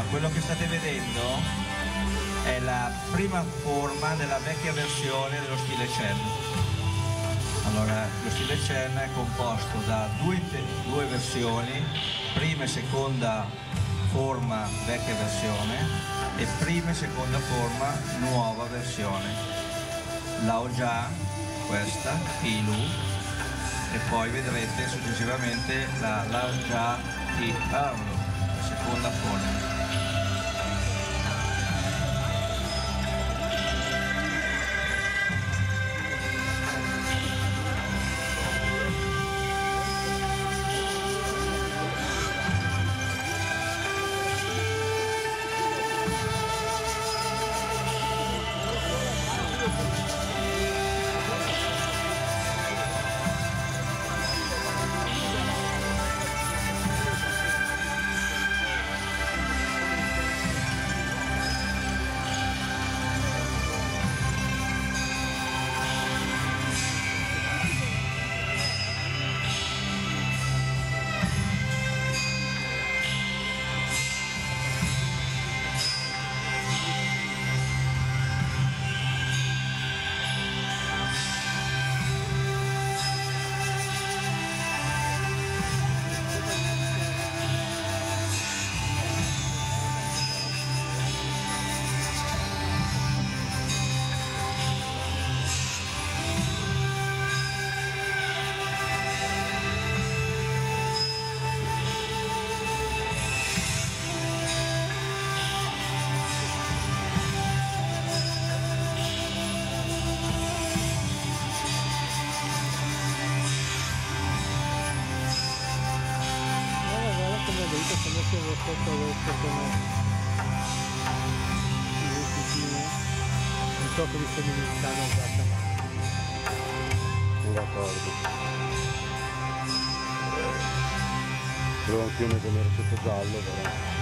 Quello che state vedendo è la prima forma della vecchia versione dello stile Chen. Allora, lo stile Chen è composto da due versioni, prima e seconda forma vecchia versione e prima e seconda forma nuova versione. Lao Jia, questa, Ilu, e poi vedrete successivamente la Lao Jia di Arlo, la seconda forma. Il gioco di femminista non guarda mai. D'accordo. Però anch'io mi tenere sotto giallo però.